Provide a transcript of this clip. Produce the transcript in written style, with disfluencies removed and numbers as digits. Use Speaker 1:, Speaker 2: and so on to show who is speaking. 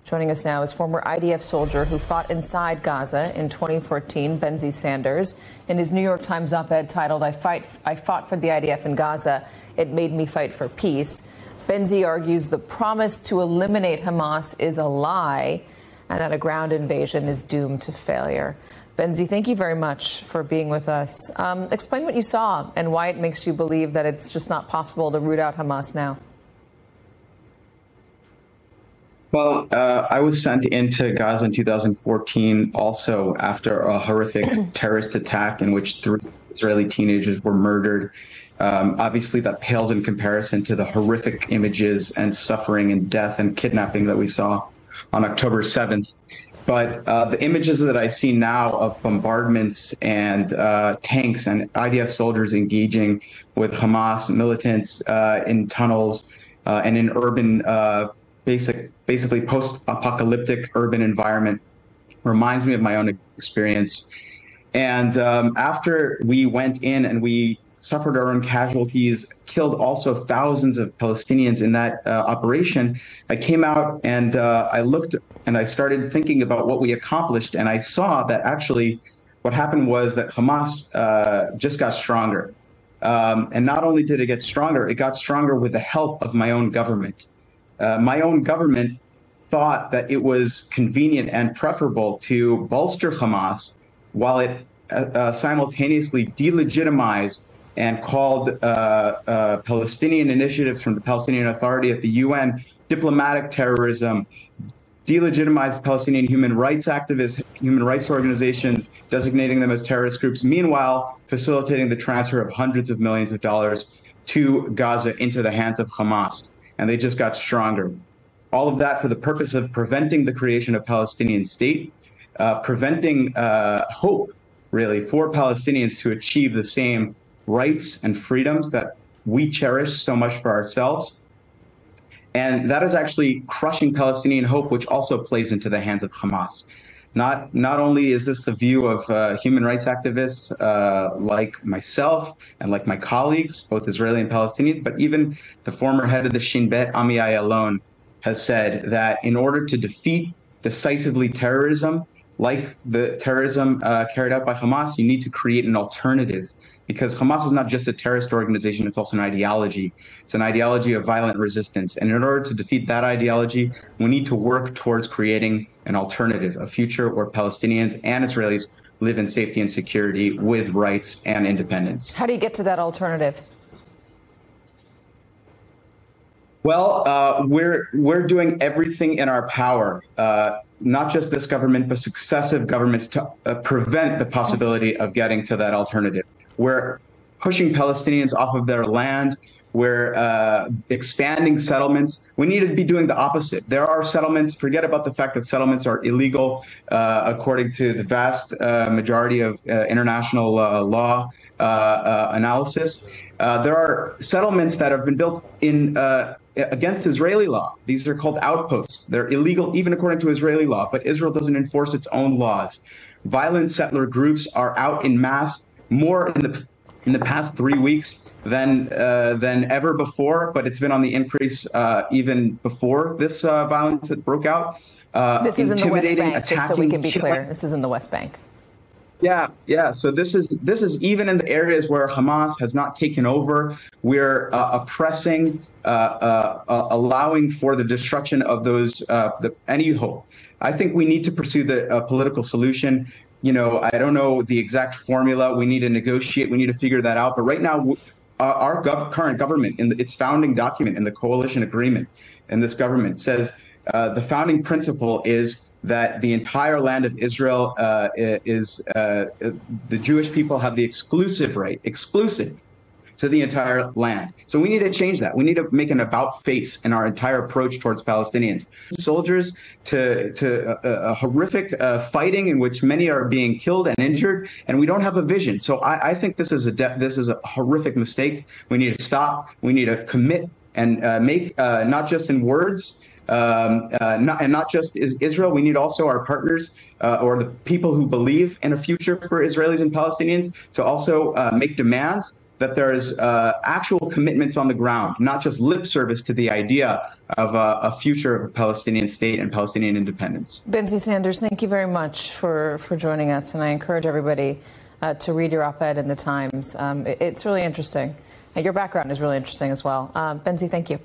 Speaker 1: Joining us now is former IDF soldier who fought inside Gaza in 2014, Benzi Sanders. In his New York Times op-ed titled, I fought for the IDF in Gaza. It made me fight for peace. Benzi argues the promise to eliminate Hamas is a lie and that a ground invasion is doomed to failure. Benzi, thank you very much for being with us. Explain what you saw and why it makes you believe that it's just not possible to root out Hamas now.
Speaker 2: Well, I was sent into Gaza in 2014 also after a horrific terrorist attack in which 3 Israeli teenagers were murdered. Obviously, that pales in comparison to the horrific images and suffering and death and kidnapping that we saw on October 7th. But the images that I see now of bombardments and tanks and IDF soldiers engaging with Hamas militants in tunnels and in urban basically post-apocalyptic urban environment reminds me of my own experience. And after we went in and we suffered our own casualties, killed also thousands of Palestinians in that operation, I came out and I looked and I started thinking about what we accomplished. And I saw that actually what happened was that Hamas just got stronger. And not only did it get stronger with the help of my own government. My own government thought that it was convenient and preferable to bolster Hamas while it simultaneously delegitimized and called Palestinian initiatives from the Palestinian Authority at the UN diplomatic terrorism, delegitimized Palestinian human rights activists, human rights organizations, designating them as terrorist groups, meanwhile facilitating the transfer of hundreds of millions of dollars to Gaza into the hands of Hamas. And they just got stronger. All of that for the purpose of preventing the creation of Palestinian state, preventing hope, really, for Palestinians to achieve the same rights and freedoms that we cherish so much for ourselves. And that is actually crushing Palestinian hope, which also plays into the hands of Hamas. Not only is this the view of human rights activists like myself and like my colleagues, both Israeli and Palestinian, but even the former head of the Shin Bet, Amiyai Alon, has said that in order to defeat decisively terrorism, like the terrorism carried out by Hamas, you need to create an alternative. Because Hamas is not just a terrorist organization, it's also an ideology. It's an ideology of violent resistance. And in order to defeat that ideology, we need to work towards creating an alternative, a future where Palestinians and Israelis live in safety and security with rights and independence.
Speaker 1: How do you get to that alternative?
Speaker 2: Well, we're doing everything in our power, not just this government, but successive governments to prevent the possibility of getting to that alternative. We're pushing Palestinians off of their land. We're expanding settlements. We need to be doing the opposite. There are settlements. Forget about the fact that settlements are illegal, according to the vast majority of international law analysis. There are settlements that have been built in against Israeli law. These are called outposts. They're illegal even according to Israeli law, but Israel doesn't enforce its own laws. Violent settler groups are out in mass, more in the past 3 weeks than ever before, but it's been on the increase even before this violence that broke out.
Speaker 1: This is in the West Bank, just so we can be clear. This is in the West Bank.
Speaker 2: Yeah. So this is even in the areas where Hamas has not taken over. We're oppressing, allowing for the destruction of those any hope. I think we need to pursue the political solution. You know, I don't know the exact formula. We need to negotiate. We need to figure that out. But right now, our current government, in its founding document, in the coalition agreement, and this government says the founding principle is that the entire land of Israel is the Jewish people have the exclusive right, exclusive to the entire land. So we need to change that. We need to make an about face in our entire approach towards Palestinians. Soldiers to a horrific fighting in which many are being killed and injured, and we don't have a vision. So I think this is a horrific mistake. We need to stop. We need to commit and make not just in words, not just is Israel. We need also our partners or the people who believe in a future for Israelis and Palestinians to also make demands that there's actual commitments on the ground, not just lip service to the idea of a future of a Palestinian state and Palestinian independence.
Speaker 1: Benzi Sanders, thank you very much for joining us, and I encourage everybody to read your op-ed in the Times. It's really interesting. Your background is really interesting as well. Benzi, thank you.